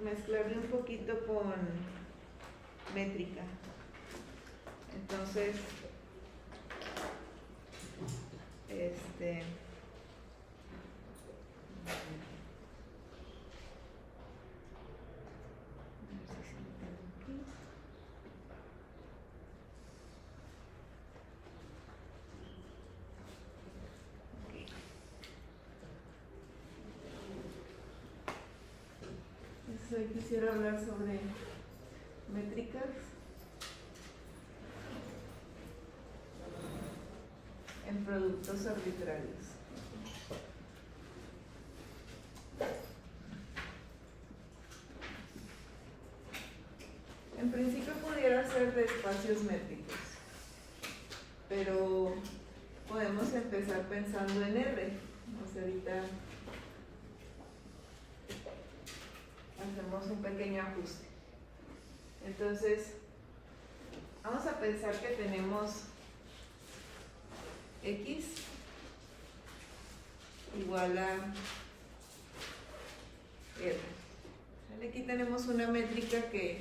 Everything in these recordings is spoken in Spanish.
mezclarle un poquito con métrica. Entonces, hoy quisiera hablar sobre métricas en productos arbitrarios. En principio pudiera ser de espacios métricos, pero podemos empezar pensando en R. O sea, ahorita hacemos un pequeño ajuste. Entonces, vamos a pensar que tenemos X igual a R. Aquí tenemos una métrica que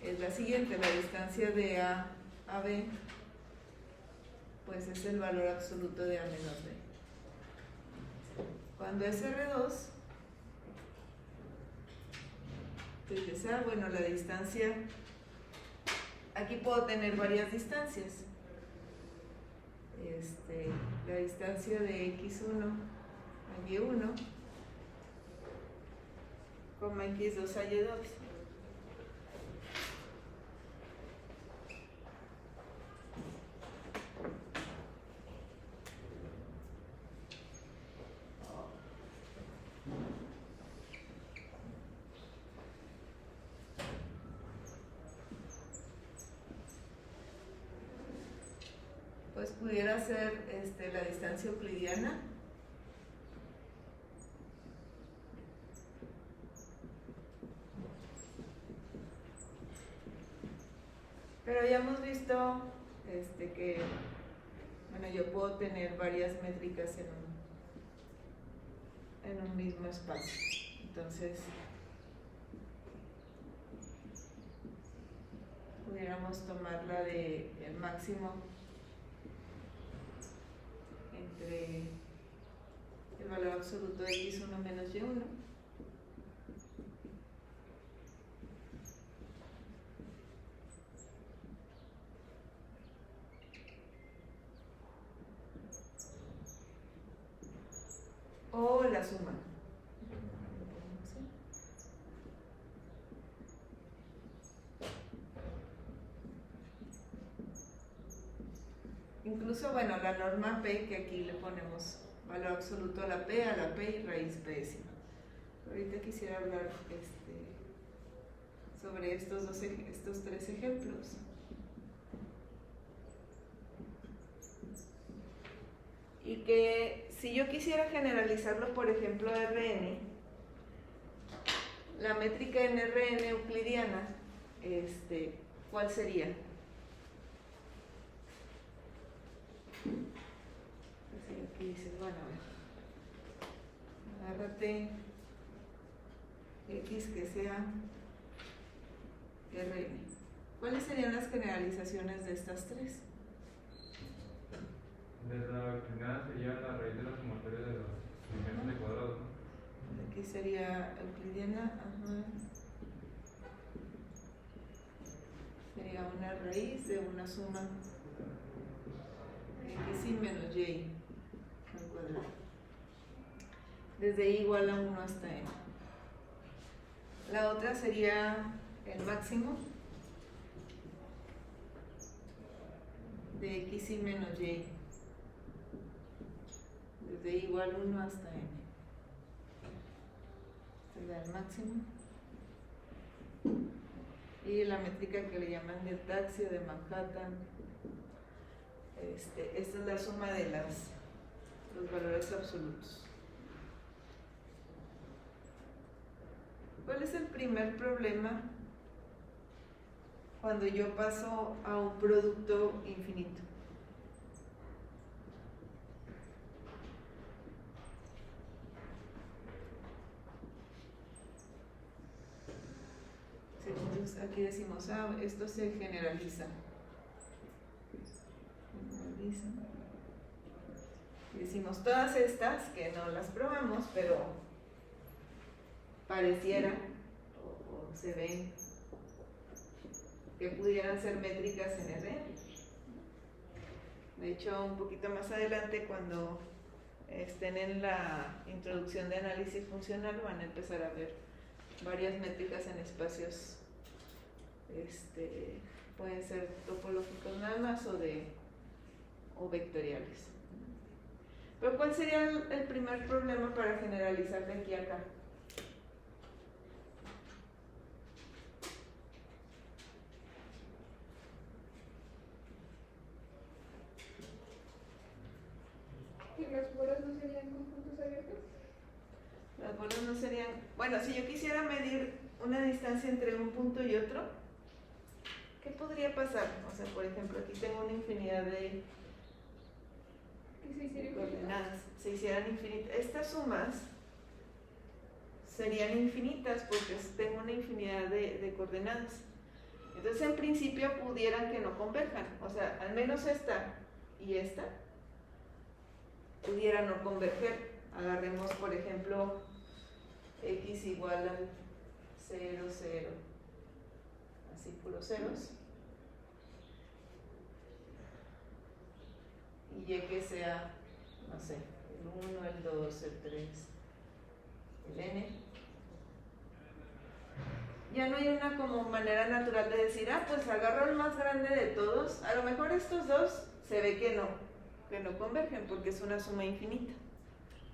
es la siguiente: la distancia de A a B pues es el valor absoluto de A menos B. Cuando es R2, entonces, bueno, la distancia, aquí puedo tener varias distancias. La distancia de X1 a Y1, coma X2 a Y2. Pues pudiera ser la distancia euclidiana. Pero ya hemos visto que, bueno, yo puedo tener varias métricas en un mismo espacio. Entonces, pudiéramos tomar la de el máximo entre el valor absoluto de X1 menos Y1 o la suma. Incluso, bueno, la norma P, que aquí le ponemos valor absoluto a la P y raíz P décima. Ahorita quisiera hablar sobre estos tres ejemplos. Y que si yo quisiera generalizarlo, por ejemplo, a Rn, la métrica en Rn euclidiana, ¿cuál sería? Así aquí dices, bueno, a ver, agárrate X que sea Rn. ¿Cuáles serían las generalizaciones de estas tres? De la primera sería la raíz de la sumatoria de los elementos de cuadrado, ¿no? Aquí sería euclidiana, sería una raíz de una suma X y menos Y al cuadrado, desde I igual a 1 hasta N. La otra sería el máximo de X y menos Y, desde I igual a 1 hasta N. Sería el máximo. Y la métrica que le llaman de taxio, de Manhattan. Esta es la suma de los valores absolutos. ¿Cuál es el primer problema cuando yo paso a un producto infinito? Entonces aquí decimos, esto se generaliza. Y decimos todas estas que no las probamos, pero pareciera o se ven que pudieran ser métricas en R. De hecho, un poquito más adelante, cuando estén en la introducción de análisis funcional, van a empezar a ver varias métricas en espacios, pueden ser topológicos nada más o vectoriales. Pero ¿cuál sería el primer problema para generalizar de aquí a acá? ¿Y las bolas no serían conjuntos abiertos? Las bolas no serían... Bueno, si yo quisiera medir una distancia entre un punto y otro, ¿qué podría pasar? O sea, por ejemplo, aquí tengo una infinidad de coordenadas. Se hicieran infinitas. Estas sumas serían infinitas porque tengo una infinidad de coordenadas. Entonces, en principio, pudieran que no converjan. O sea, al menos esta y esta pudieran no converger. Agarremos, por ejemplo, x igual al 0, 0, así puros ceros, y y que sea, no sé, el 1, el 2, el 3, el n. Ya no hay una como manera natural de decir, pues agarro el más grande de todos. A lo mejor estos dos se ve que no convergen porque es una suma infinita.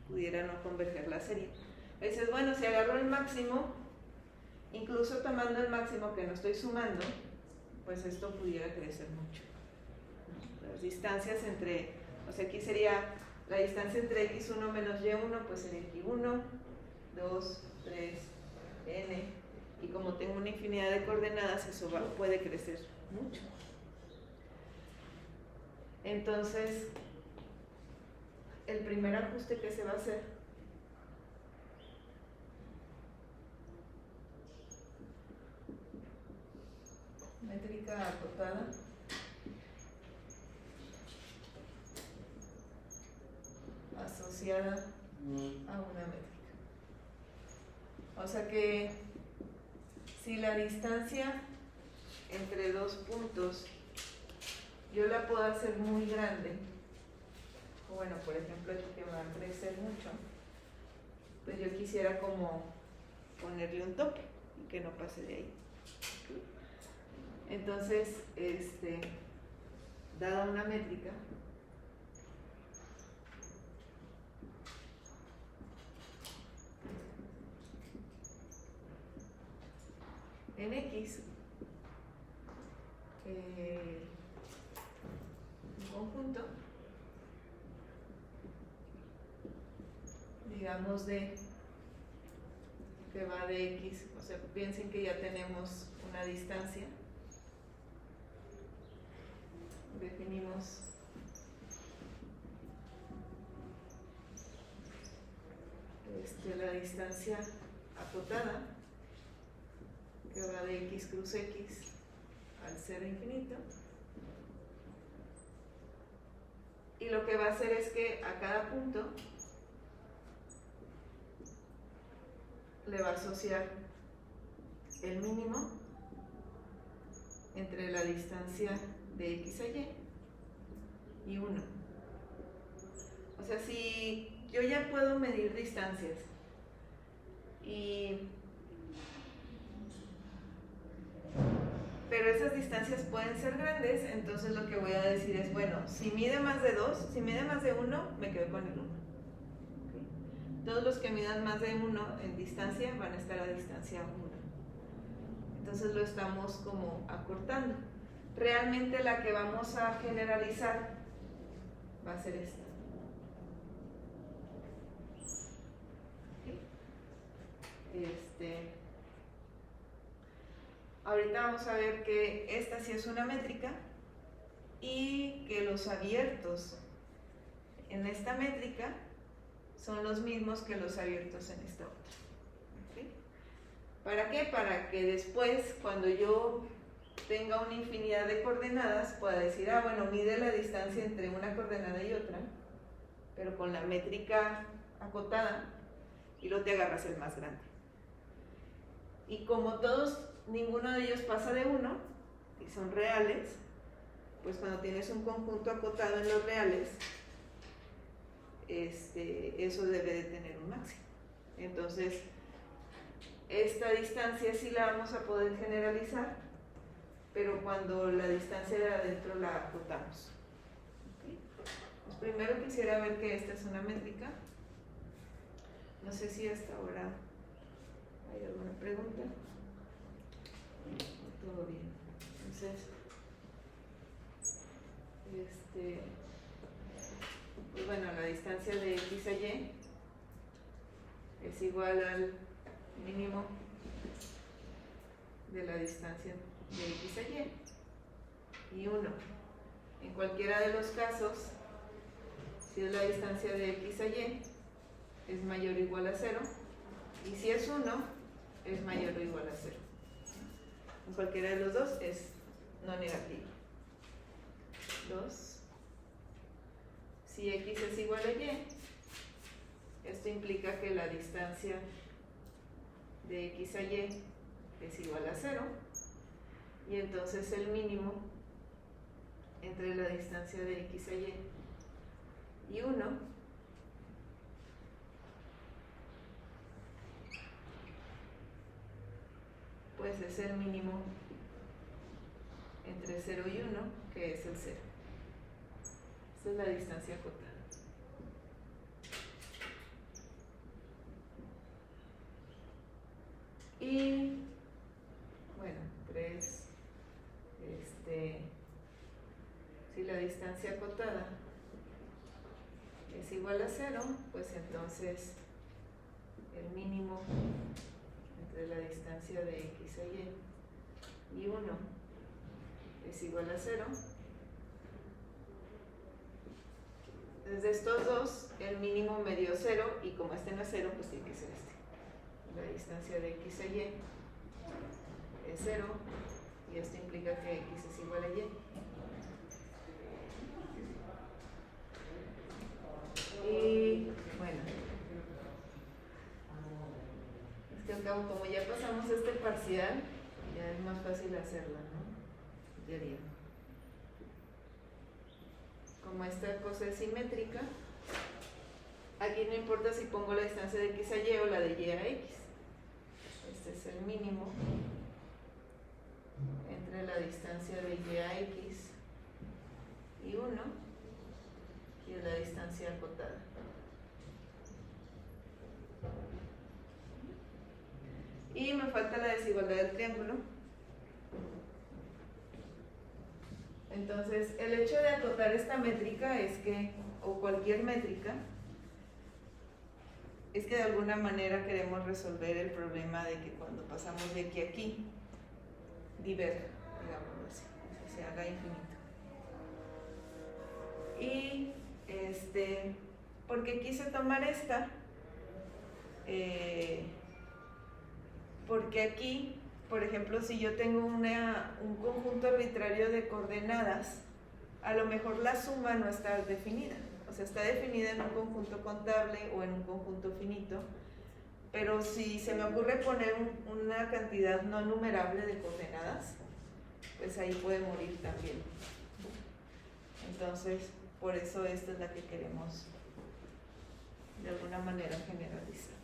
Pudiera no converger la serie. Dices, bueno, si agarro el máximo, incluso tomando el máximo que no estoy sumando, pues esto pudiera crecer mucho. Las distancias entre, o sea, aquí sería la distancia entre x1 menos y1, pues sería x1, 2, 3, n, y como tengo una infinidad de coordenadas, eso puede crecer mucho. Entonces, el primer ajuste que se va a hacer métrica acotada asociada a una métrica. O sea que si la distancia entre dos puntos yo la puedo hacer muy grande, o bueno, por ejemplo aquí que va a crecer mucho, pues yo quisiera como ponerle un tope y que no pase de ahí. Entonces, dada una métrica, en X, un conjunto, digamos que va de X, o sea, piensen que ya tenemos una distancia. Definimos la distancia acotada que va de x cruz x al 0 infinito, y lo que va a hacer es que a cada punto le va a asociar el mínimo entre la distancia de x a y 1. O sea, si yo ya puedo medir distancias pero esas distancias pueden ser grandes, entonces lo que voy a decir es, bueno, si mide más de 2, si mide más de 1, me quedo con el 1. ¿Okay? Todos los que midan más de 1 en distancia van a estar a distancia 1. Entonces lo estamos como acortando. Realmente la que vamos a generalizar va a ser esta. Ahorita vamos a ver que esta sí es una métrica y que los abiertos en esta métrica son los mismos que los abiertos en esta otra. ¿Okay? ¿Para qué? Para que después, cuando yo tenga una infinidad de coordenadas, pueda decir, ah, bueno, mide la distancia entre una coordenada y otra, pero con la métrica acotada, y luego te agarras el más grande. Y como ninguno de ellos pasa de 1, y son reales, pues cuando tienes un conjunto acotado en los reales, eso debe de tener un máximo. Entonces, esta distancia sí la vamos a poder generalizar, pero cuando la distancia de adentro la acotamos. ¿Okay? Pues primero quisiera ver que esta es una métrica. No sé si hasta ahora hay alguna pregunta. Todo bien. Entonces, pues bueno, la distancia de X a Y es igual al mínimo de la distancia de X a Y y 1. En cualquiera de los casos, si es la distancia de X a Y, es mayor o igual a 0, y si es 1, es mayor o igual a 0. En cualquiera de los dos es no negativo. 2. Si X es igual a Y, esto implica que la distancia de X a Y es igual a 0, y entonces el mínimo entre la distancia de X a Y y 1 pues es el mínimo entre 0 y 1, que es el 0. Esta es la distancia acotada. Y bueno, 3, si la distancia acotada es igual a 0, pues entonces el mínimo entre la distancia de X a Y y 1 es igual a 0. Desde estos dos, el mínimo me dio 0, y como este no es 0, pues tiene que ser este. La distancia de X a Y es 0, y esto implica que X es igual a Y. Y bueno, es que al cabo, como ya pasamos este parcial, ya es más fácil hacerla, ¿no? Yo diría. Como esta cosa es simétrica, aquí no importa si pongo la distancia de X a Y o la de Y a X. Este es el mínimo entre la distancia de Y a X y 1, y es la distancia acotada. Y me falta la desigualdad del triángulo. Entonces, el hecho de acotar esta métrica es que, o cualquier métrica, es que de alguna manera queremos resolver el problema de que cuando pasamos de aquí a aquí, diverja, digámoslo así, o sea, se haga infinito. Y ¿por qué quise tomar esta? Porque aquí, por ejemplo, si yo tengo un conjunto arbitrario de coordenadas, a lo mejor la suma no está definida. O sea, está definida en un conjunto contable o en un conjunto finito, pero si se me ocurre poner una cantidad no numerable de coordenadas, pues ahí puede morir también. Entonces, por eso esta es la que queremos de alguna manera generalizar.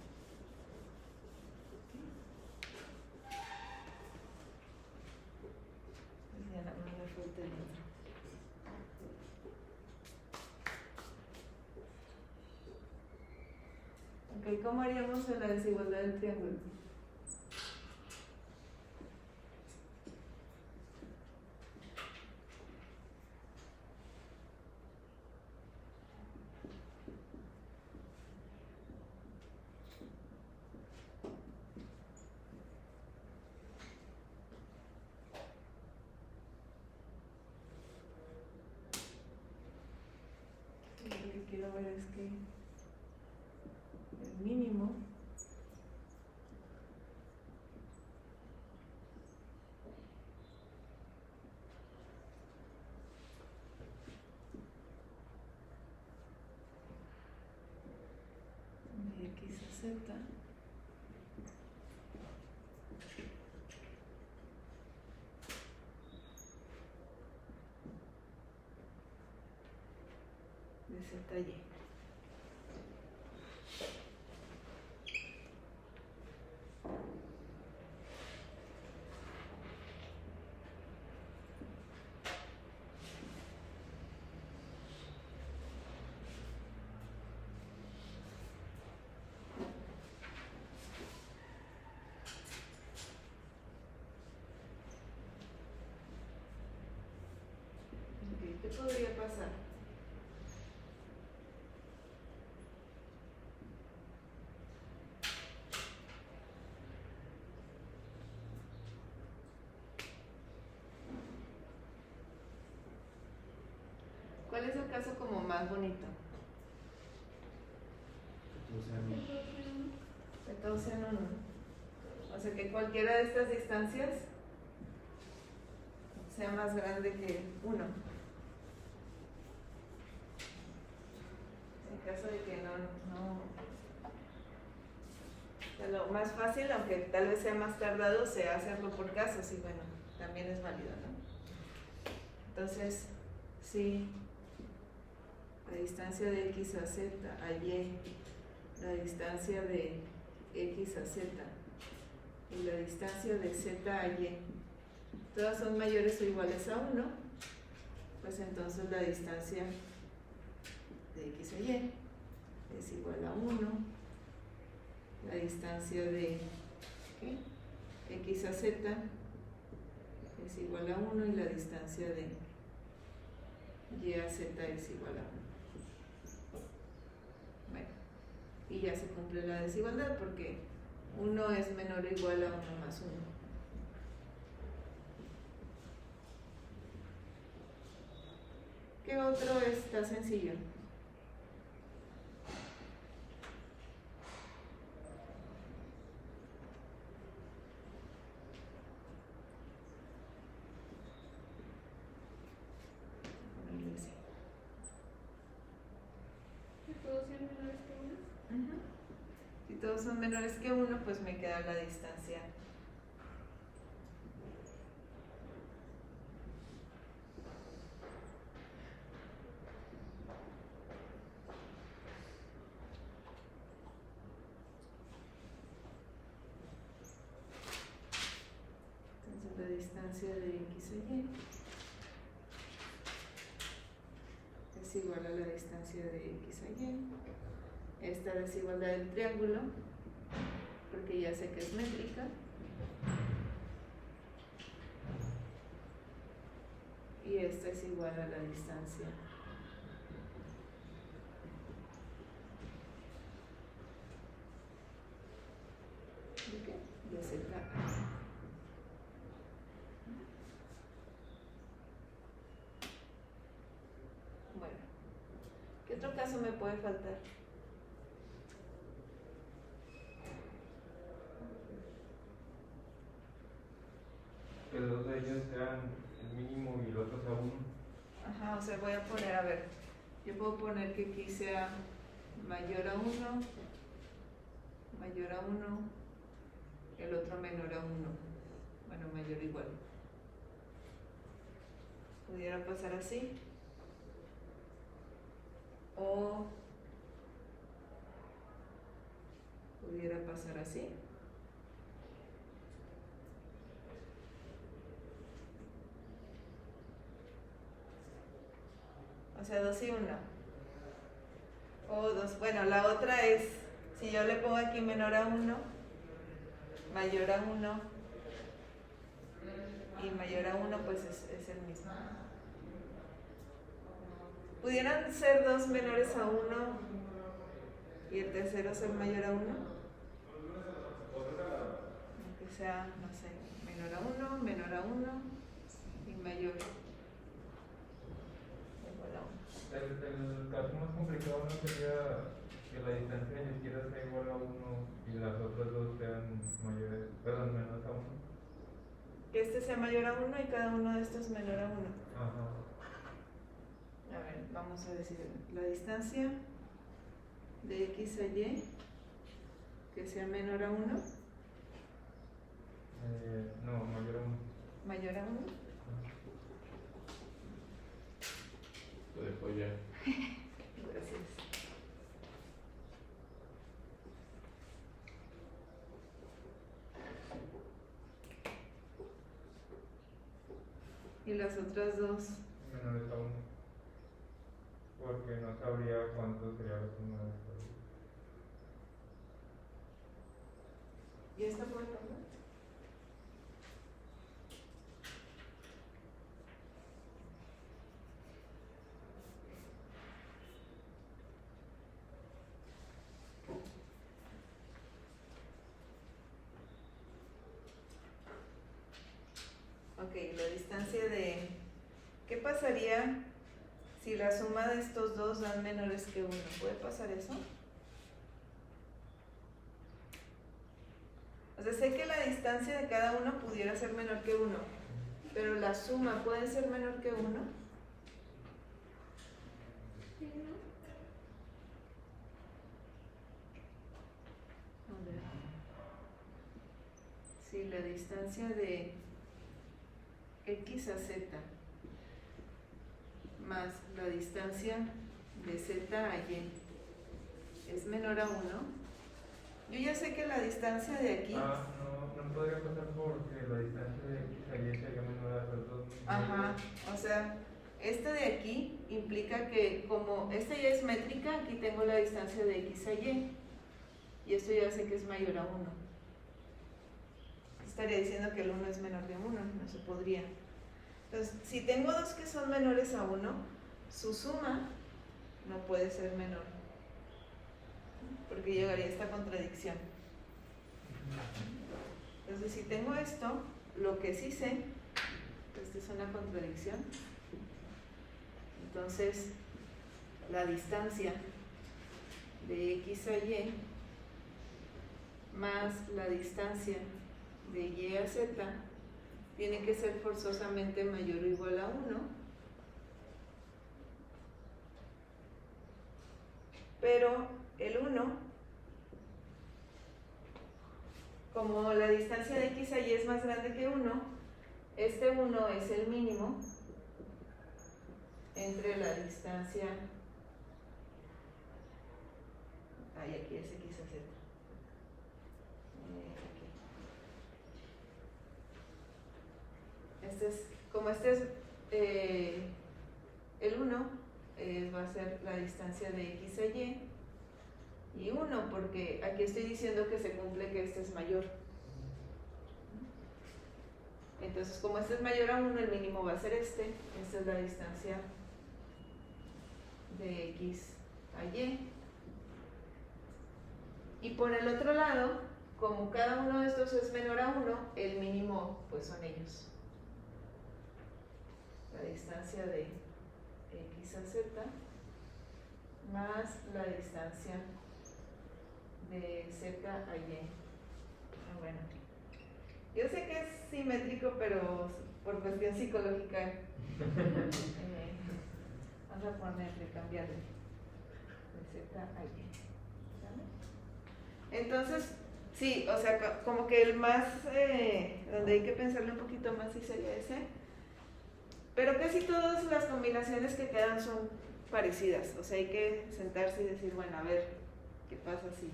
Pues ya no me falta el otro. Ok, ¿cómo haríamos en la desigualdad del triángulo? Lo que quiero ver es que el mínimo z de ZY. Ok, ¿qué podría pasar? ¿Cuál es el caso como más bonito? Que todos sean uno. O sea, que cualquiera de estas distancias sea más grande que 1. En caso de que no. O sea, lo más fácil, aunque tal vez sea más tardado, sea hacerlo por casos y bueno, también es válido, ¿no? Entonces, sí, la distancia de x a z a y, la distancia de x a z y la distancia de z a y, todas son mayores o iguales a 1, pues entonces la distancia de x a y es igual a 1, la distancia de x a z es igual a 1 y la distancia de y a z es igual a 1. Bueno, y ya se cumple la desigualdad porque 1 es menor o igual a 1 más 1. ¿Qué otro está sencillo? ¿Que todos sean menores que 1? Ujú. Si todos son menores que 1, pues me queda la distancia. Entonces la distancia de x a y es igual a la distancia de x a y. Esta desigualdad del triángulo, porque ya sé que es métrica, y esta es igual a la distancia ¿de qué? De z a y. Bueno, ¿qué otro caso me puede faltar? Que dos de ellos sean el mínimo y el otro sea 1. Ajá, o sea, voy a poner, a ver, yo puedo poner que aquí sea mayor a 1, mayor a 1, el otro menor a 1, bueno, mayor o igual. Pudiera pasar así, o pudiera pasar así. O sea, 2 y 1. O 2. Bueno, la otra es, si yo le pongo aquí menor a 1, mayor a 1 y mayor a 1, pues es el mismo. ¿Pudieran ser 2 menores a 1 y el tercero ser mayor a 1? Aunque sea, no sé, menor a 1, menor a 1 y mayor igual a 1. El caso más complicado no sería que la distancia ni siquiera sea igual a 1 y las otras dos sean mayores, perdón, menores a 1. Que este sea mayor a 1 y cada uno de estos menor a 1. Ajá. A ver, vamos a decir la distancia de x a y que sea menor a 1, No, mayor a 1. mayor a 1. Lo dejo ya. Gracias. Y las otras dos, Menores a 1. Porque no sabría cuánto sería la suma de estos. ¿y esta puede cambiar? Ok, la distancia de... ¿Qué pasaría si la suma de estos dos dan menores que 1? ¿Puede pasar eso? O sea, sé que la distancia de cada uno pudiera ser menor que 1, pero la suma puede ser menor que 1. Sí, ¿no? A ver. Si la distancia de x a z más la distancia de z a y es menor a 1, yo ya sé que la distancia de aquí... No podría pasar porque la distancia de x a y sería menor a los dos. Ajá, o sea, este de aquí implica que como esta ya es métrica, aquí tengo la distancia de x a y, y esto ya sé que es mayor a 1. Estaría diciendo que el 1 es menor de 1, no se podría. Entonces, si tengo dos que son menores a 1, su suma no puede ser menor, porque llegaría a esta contradicción. Entonces, si tengo esto, lo que sí sé, esta es una contradicción, entonces la distancia de x a y más la distancia de y a z tiene que ser forzosamente mayor o igual a 1, pero el 1, como la distancia de x a y es más grande que 1, este 1 es el mínimo entre la distancia, aquí es x a z, como este es el 1, va a ser la distancia de x a y 1, porque aquí estoy diciendo que se cumple que este es mayor. Entonces, como este es mayor a 1, el mínimo va a ser este. Esta es la distancia de x a y. Y por el otro lado, como cada uno de estos es menor a 1, el mínimo pues son ellos. La distancia de x a z más la distancia de z a y. Bueno, yo sé que es simétrico, pero por cuestión psicológica vamos a ponerle, cambiarle de z a y. ¿Sale? Entonces, sí, o sea, como que el más, donde hay que pensarle un poquito más, sí sería ese. Pero casi todas las combinaciones que quedan son parecidas. O sea, hay que sentarse y decir, bueno, a ver, ¿qué pasa si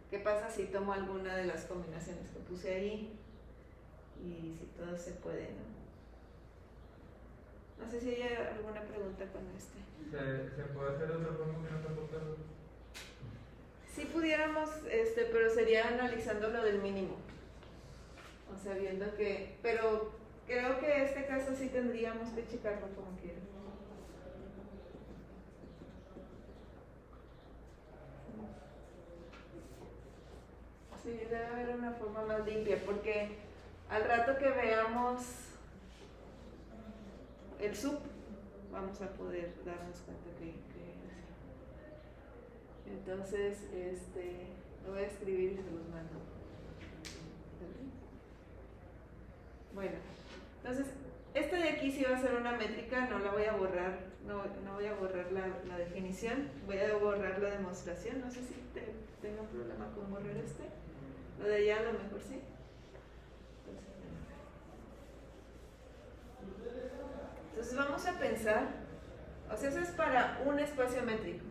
¿qué pasa si tomo alguna de las combinaciones que puse ahí? Y si todo se puede, ¿no? No sé si hay alguna pregunta con este. ¿Se puede hacer de otra forma que no está aportando? Sí pudiéramos, pero sería analizando lo del mínimo. O sea, viendo que... Pero creo que en este caso sí tendríamos que checarlo como quiera. Sí, debe haber una forma más limpia, porque al rato que veamos el sub, vamos a poder darnos cuenta que es así. Entonces, lo voy a escribir y se los mando. Bueno, entonces, esta de aquí sí va a ser una métrica, no la voy a borrar no voy a borrar la definición, voy a borrar la demostración, no sé si tengo problema con borrar este. Lo de allá a lo mejor sí. Entonces vamos a pensar, o sea, eso es para un espacio métrico.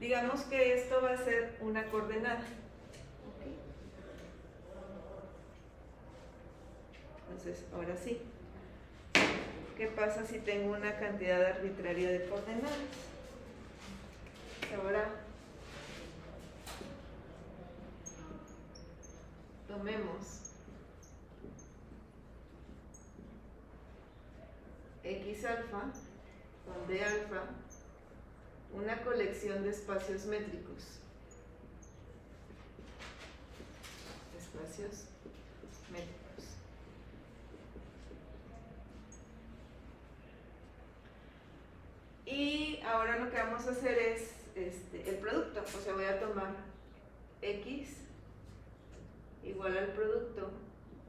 Digamos que esto va a ser una coordenada. ¿Ok? Entonces, ahora sí. ¿Qué pasa si tengo una cantidad arbitraria de coordenadas? Ahora tomemos X alfa con D alfa, una colección de espacios métricos. Espacios métricos. Y ahora lo que vamos a hacer es el producto, o sea, voy a tomar X igual al producto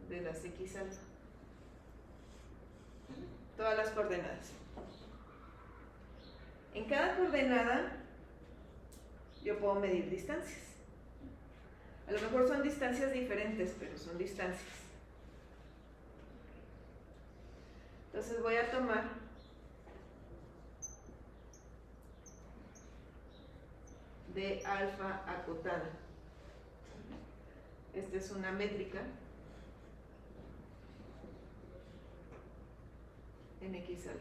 de las X alfa. Todas las coordenadas. En cada coordenada yo puedo medir distancias. A lo mejor son distancias diferentes, pero son distancias. Entonces voy a tomar de alfa acotada. Esta es una métrica en X alfa.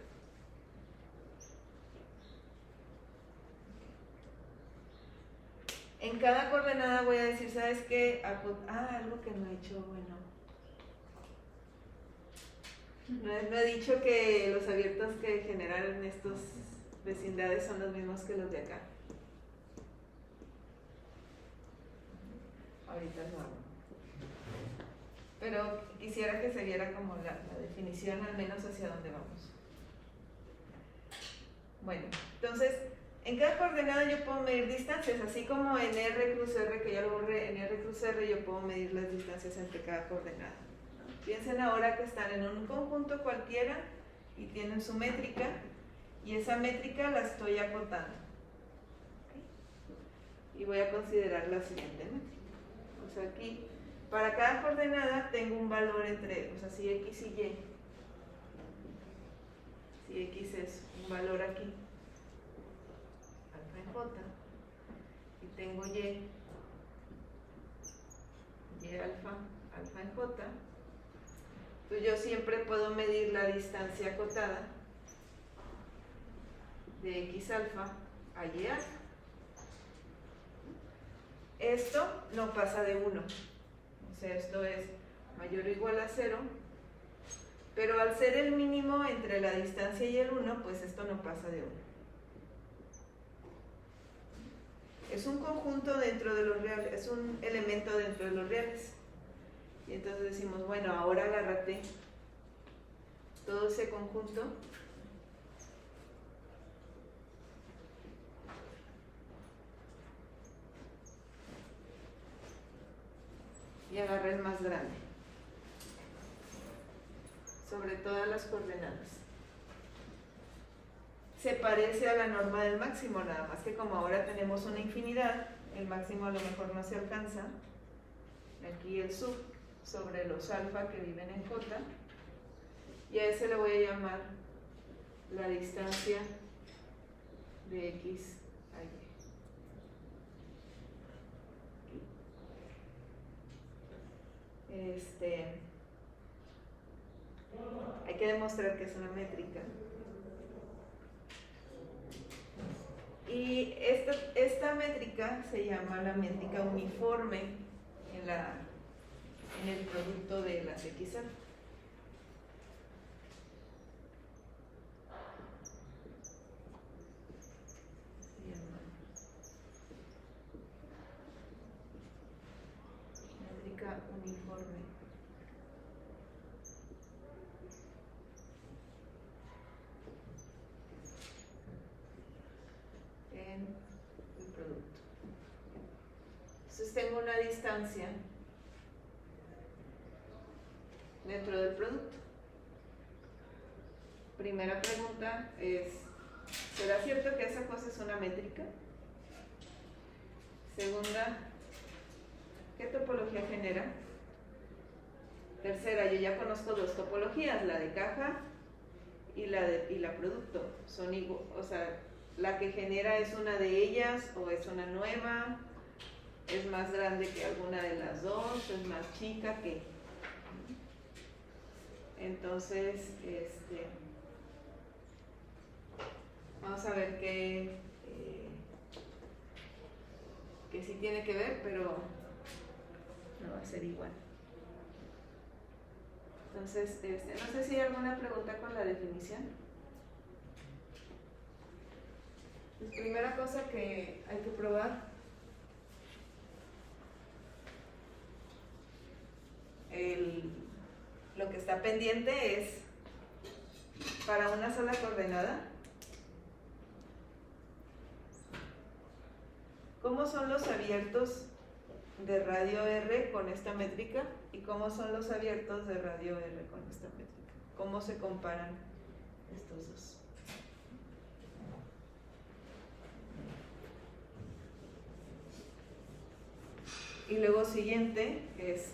En cada coordenada voy a decir, ¿sabes qué? Algo que no he hecho, bueno. No he dicho que los abiertos que generaron estos vecindades son los mismos que los de acá. Ahorita no hago. Pero quisiera que se viera como la definición, al menos hacia dónde vamos. Bueno, entonces, en cada coordenada yo puedo medir distancias, así como en R cruz R, que ya lo borré, en R cruz R yo puedo medir las distancias entre cada coordenada. Piensen ahora que están en un conjunto cualquiera y tienen su métrica, y esa métrica la estoy acotando. ¿Okay? Y voy a considerar la siguiente métrica. O sea, aquí, para cada coordenada tengo un valor entre, o sea, si X y Y. Si X es un valor aquí, alfa en J, y tengo Y alfa, alfa en J, pues yo siempre puedo medir la distancia acotada de X alfa a Y alfa. Esto no pasa de 1, o sea, esto es mayor o igual a 0, pero al ser el mínimo entre la distancia y el 1, pues esto no pasa de 1. Es un conjunto dentro de los reales, es un elemento dentro de los reales. Y entonces decimos, bueno, ahora agárrate todo ese conjunto y agarra el más grande sobre todas las coordenadas. Se parece a la norma del máximo, nada más que como ahora tenemos una infinidad, el máximo a lo mejor no se alcanza. Aquí el sub sobre los alfa que viven en J, y a ese le voy a llamar la distancia de X a Y. Hay que demostrar que es una métrica. Y esta métrica se llama la métrica uniforme en el producto de las X alfa. Se llama métrica uniforme. En el producto. Entonces tengo una distancia dentro del producto. Primera pregunta es, ¿será cierto que esa cosa es una métrica? Segunda, ¿qué topología genera? Tercera, yo ya conozco dos topologías, la de caja y la producto. Son igual, o sea, la que genera es una de ellas o es una nueva, es más grande que alguna de las dos, es más chica que. Entonces, vamos a ver que sí tiene que ver, pero no va a ser igual. Entonces, no sé si hay alguna pregunta con la definición. Pues primera cosa que hay que probar, lo que está pendiente es para una sola coordenada. ¿Cómo son los abiertos de radio R con esta métrica? ¿Y cómo son los abiertos de radio R con esta métrica? ¿Cómo se comparan estos dos? Y luego siguiente, que es,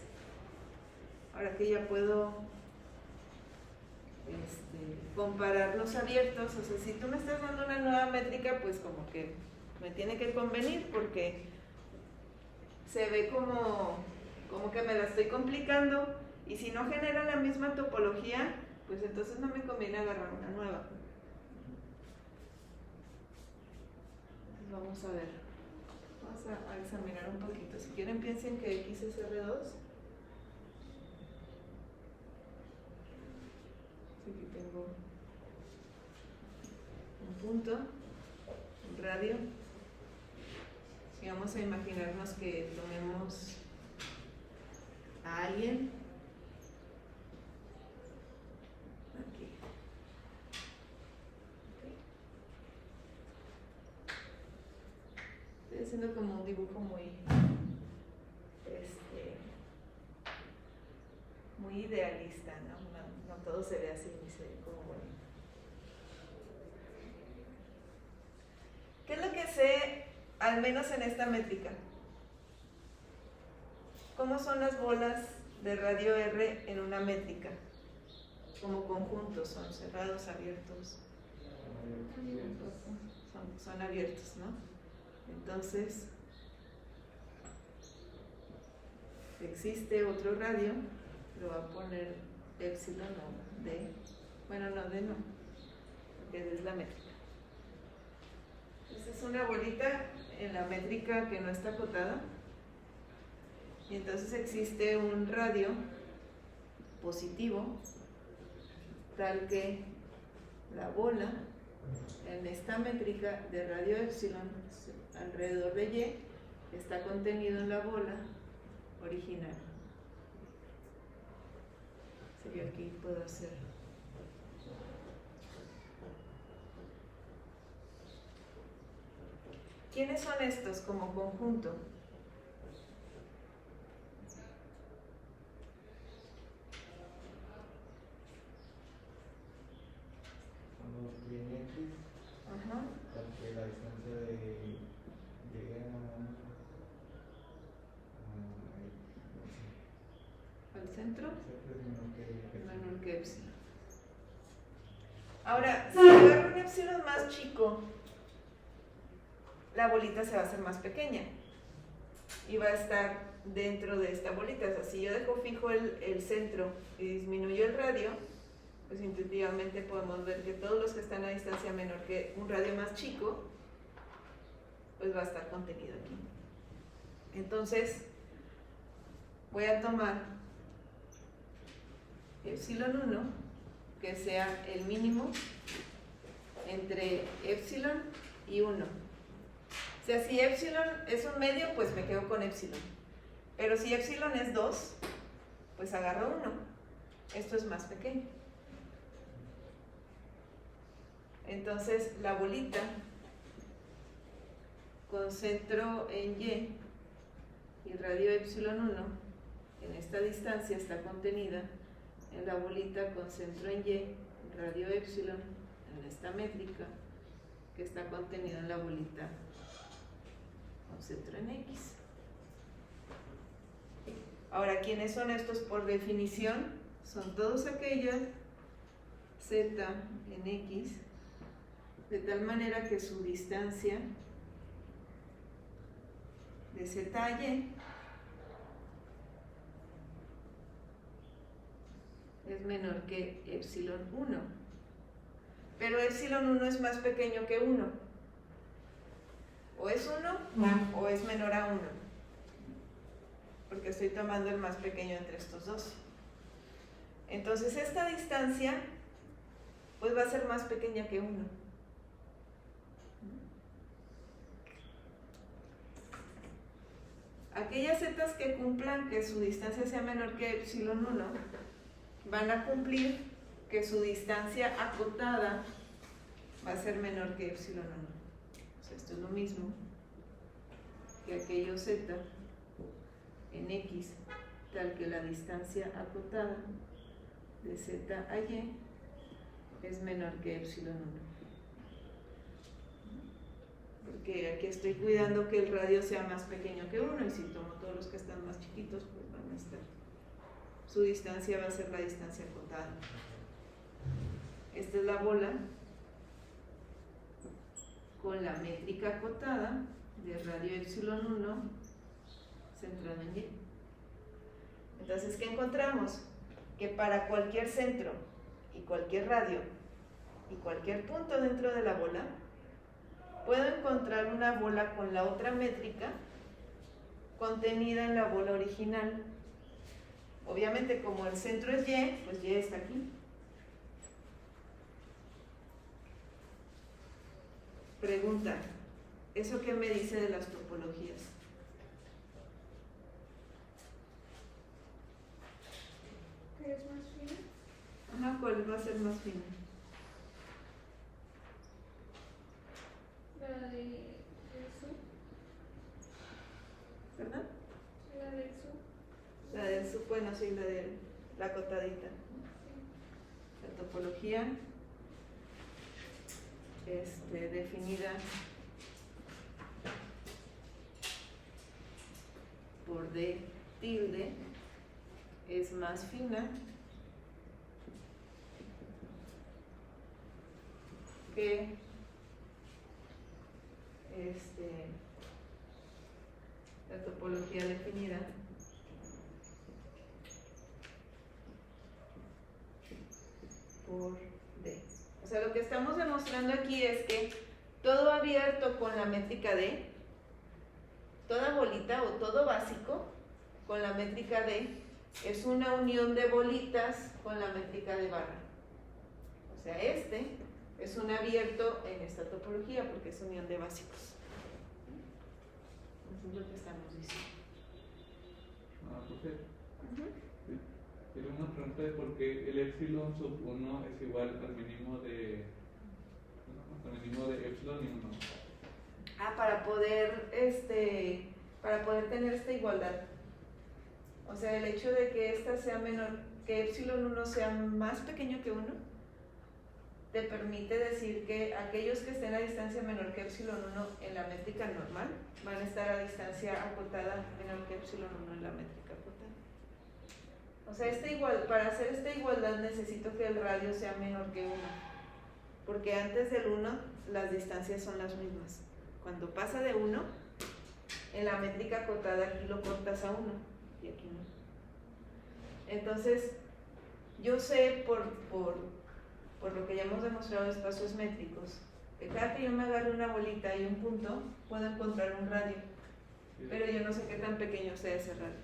ahora que ya puedo comparar los abiertos, o sea, si tú me estás dando una nueva métrica, pues como que me tiene que convenir porque se ve como que me la estoy complicando, y si no genera la misma topología, pues entonces no me conviene agarrar una nueva. Entonces vamos a ver, vamos a examinar un poquito. Si quieren, piensen que X es R2. Aquí tengo un punto, un radio, y vamos a imaginarnos que tomemos a alguien aquí. Estoy haciendo como un dibujo muy idealista, ¿no? No todo se ve así, ni se ve como bonito. ¿Qué es lo que sé, al menos en esta métrica? ¿Cómo son las bolas de radio R en una métrica? Como conjuntos, son cerrados, abiertos. Son abiertos, ¿no? Entonces, existe otro radio, lo voy a poner epsilon o D. Bueno, no, D no, porque D es la métrica. Esta es una bolita en la métrica que no está acotada. Y entonces existe un radio positivo, tal que la bola en esta métrica de radio epsilon alrededor de Y está contenido en la bola original. Si yo aquí puedo hacer ¿quiénes son estos como conjunto? Cuando viene X, porque la distancia de llega al centro es menor que epsilon. Ahora, si agarro un epsilon más chico, la bolita se va a hacer más pequeña y va a estar dentro de esta bolita. O sea, si yo dejo fijo el centro y disminuyo el radio, pues intuitivamente podemos ver que todos los que están a distancia menor que un radio más chico, pues va a estar contenido aquí. Entonces, voy a tomar epsilon 1, que sea el mínimo entre epsilon y 1. O sea, si epsilon es un medio, pues me quedo con epsilon. Pero si epsilon es 2, pues agarro 1. Esto es más pequeño. Entonces, la bolita con centro en Y radio epsilon 1, en esta distancia está contenida en la bolita con centro en Y, radio epsilon, en esta métrica, que está contenido en la bolita con centro en X. Ahora, ¿quiénes son estos por definición? Son todos aquellos Z en X, de tal manera que su distancia de Z a Y es menor que epsilon 1. Pero epsilon 1 es más pequeño que 1. O es 1 o es menor a 1. Porque estoy tomando el más pequeño entre estos dos. Entonces esta distancia pues va a ser más pequeña que 1. Aquellas zetas que cumplan que su distancia sea menor que epsilon 1 van a cumplir que su distancia acotada va a ser menor que epsilon 1. O sea, esto es lo mismo que aquello z en X, tal que la distancia acotada de Z a Y es menor que epsilon 1. Porque aquí estoy cuidando que el radio sea más pequeño que 1, y si tomo todos los que están más chiquitos, pues van a estar. Su distancia va a ser la distancia acotada. Esta es la bola con la métrica acotada de radio epsilon 1 centrado en Y. Entonces, ¿qué encontramos? Que para cualquier centro y cualquier radio y cualquier punto dentro de la bola, puedo encontrar una bola con la otra métrica contenida en la bola original. Obviamente, como el centro es Y, pues Y está aquí. Pregunta, ¿eso qué me dice de las topologías? ¿Qué es más fina? Ajá, ¿cuál va a ser más fina? La del sub. ¿Verdad? La del sub. La del sub, bueno, sí, la de la acotadita. La topología definida por D tilde es más fina que la topología definida por D. O sea, lo que estamos demostrando aquí es que todo abierto con la métrica D, toda bolita o todo básico con la métrica D es una unión de bolitas con la métrica de barra. O sea, este es un abierto en esta topología porque es unión de básicos. Eso es lo que estamos diciendo. Profe, tengo una pregunta de por qué el epsilon sub 1 es igual al mínimo de epsilon y 1. Para poder tener esta igualdad. O sea, el hecho de que esta sea menor, que epsilon 1 sea más pequeño que 1, te permite decir que aquellos que estén a distancia menor que epsilon 1 en la métrica normal van a estar a distancia acotada menor que epsilon 1 en la métrica acotada. O sea, para hacer esta igualdad necesito que el radio sea menor que 1, porque antes del 1 las distancias son las mismas. Cuando pasa de 1, en la métrica acotada aquí lo cortas a 1 y aquí no. Entonces, yo sé por lo que ya hemos demostrado en espacios métricos, que cada que yo me agarre una bolita y un punto, puedo encontrar un radio, pero yo no sé qué tan pequeño sea ese radio.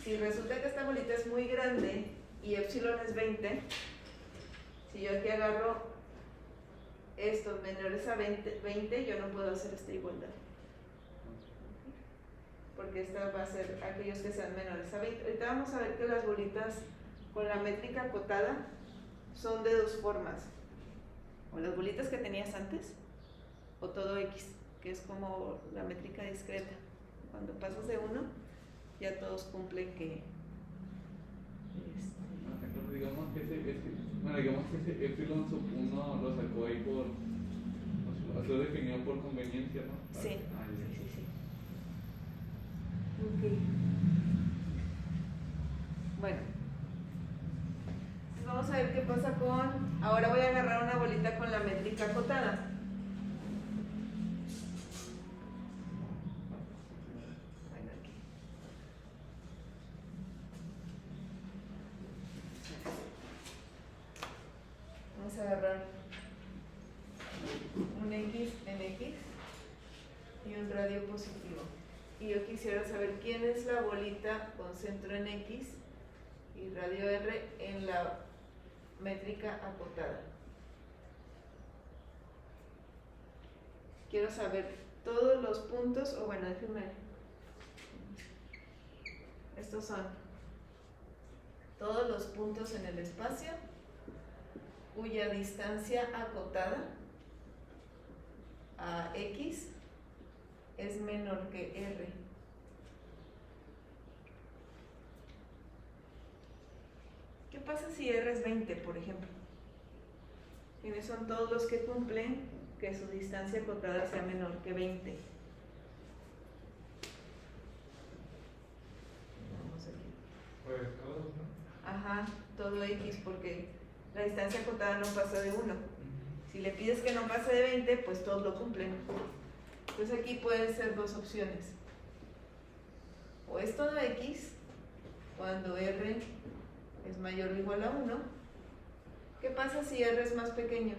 Si resulta que esta bolita es muy grande y epsilon es 20, si yo aquí agarro estos menores a 20, yo no puedo hacer esta igualdad, porque esta va a ser aquellos que sean menores a 20. Ahorita vamos a ver que las bolitas con la métrica acotada son de dos formas: o las bolitas que tenías antes, o todo X, que es como la métrica discreta. Cuando pasas de 1, ya todos cumplen que Entonces digamos que ese epsilon sub 1 lo sacó ahí por, no sé, Lo definió por conveniencia, ¿no? Sí, Ah, ya. sí. Ok. Bueno. Entonces vamos a ver qué pasa con... Ahora voy a agarrar una bolita con la métrica acotada. Bueno, aquí. Vamos a agarrar un X en X y un radio positivo. Y yo quisiera saber quién es la bolita con centro en X y radio R en la métrica acotada. Quiero saber todos los puntos, o bueno, déjenme. Estos son todos los puntos en el espacio cuya distancia acotada a X es menor que R. ¿Qué pasa si R es 20, por ejemplo? ¿Quiénes son todos los que cumplen que su distancia acotada sea menor que 20? Vamos aquí. Pues todos, ¿no? Ajá, todo X, porque la distancia acotada no pasa de 1. Si le pides que no pase de 20, pues todos lo cumplen. Entonces aquí pueden ser dos opciones. O es todo X, cuando R es mayor o igual a 1. ¿Qué pasa si R es más pequeño?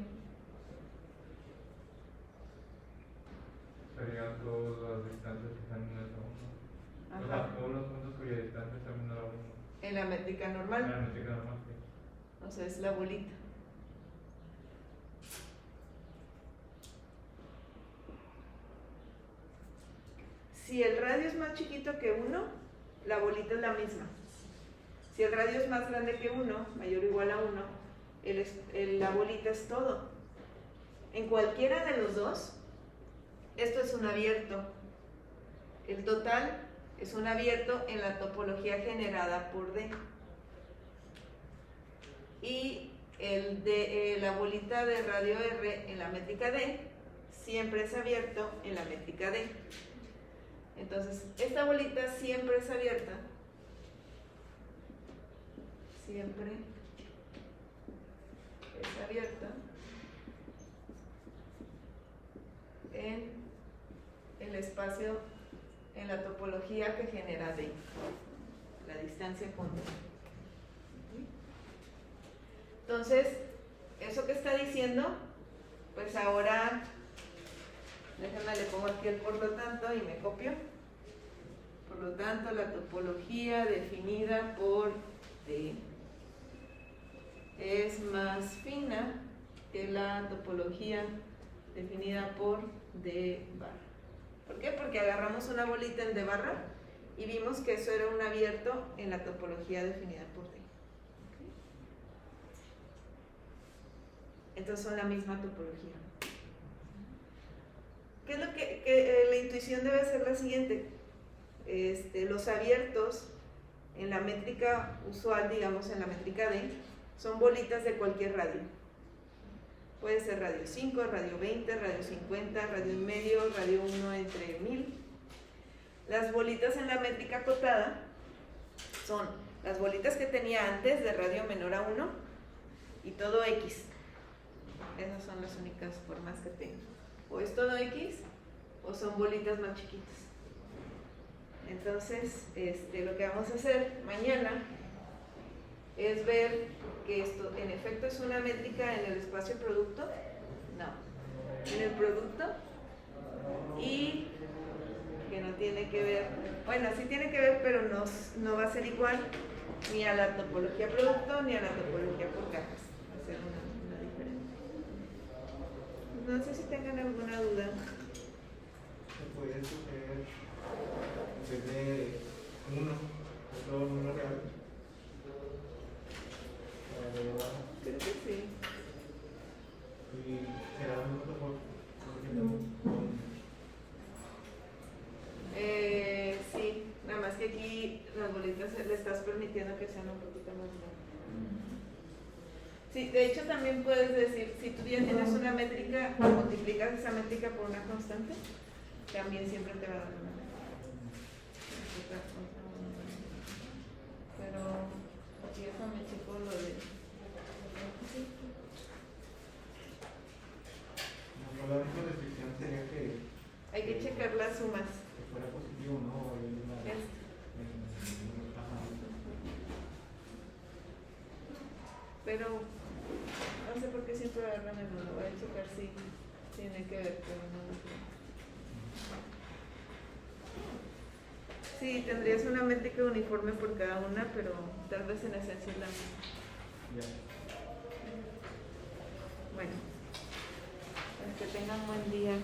Serían todas las distancias que están menores a 1. O sea, todos los puntos cuya distancia está menor a 1. En la métrica normal. La métrica normal, sí. O sea, es la bolita. Si el radio es más chiquito que 1, la bolita es la misma. Si el radio es más grande que 1, mayor o igual a 1, la bolita es todo. En cualquiera de los dos, esto es un abierto. El total es un abierto en la topología generada por D. Y la bolita de radio R en la métrica D siempre es abierto en la métrica D. Entonces, esta bolita siempre es abierta. Siempre es abierta en el espacio, en la topología que genera D, la distancia con D. Entonces, eso que está diciendo, pues ahora, déjenme le pongo aquí el por lo tanto y me copio. Por lo tanto, la topología definida por D es más fina que la topología definida por D barra. ¿Por qué? Porque agarramos una bolita en D barra y vimos que eso era un abierto en la topología definida por D. Entonces son la misma topología. ¿Qué es lo que la intuición debe ser la siguiente? Los abiertos en la métrica usual, digamos en la métrica D, son bolitas de cualquier radio. Puede ser radio 5, radio 20, radio 50, radio en medio, radio 1 entre 1000. Las bolitas en la métrica acotada son las bolitas que tenía antes de radio menor a 1 y todo X. Esas son las únicas formas que tengo. O es todo X o son bolitas más chiquitas. Entonces, lo que vamos a hacer mañana es ver que esto en efecto es una métrica en el espacio producto. No, en el producto. Y que no tiene que ver, bueno, sí tiene que ver, pero no va a ser igual ni a la topología producto ni a la topología por cajas. Va a ser una diferente. No sé si tengan alguna duda. Se puede escoger en vez de otro número real. Creo que sí. Y será un protocolo. Sí, nada más que aquí las bolitas le estás permitiendo que sean un poquito más grandes. Sí, de hecho también puedes decir, si tú ya tienes una métrica, multiplicas esa métrica por una constante, también siempre te va a dar una métrica. Pero aquí déjame checo lo de... La única restricción sería que Hay que checar las sumas. fuera positivo, ¿no? Ajá. Pero no sé por qué siempre agarran el uno. Voy a checar si tiene que ver con uno. Sí, tendrías una métrica uniforme por cada una, pero tal vez en esencia es la misma. Ya. Bueno, pues que tengan buen día.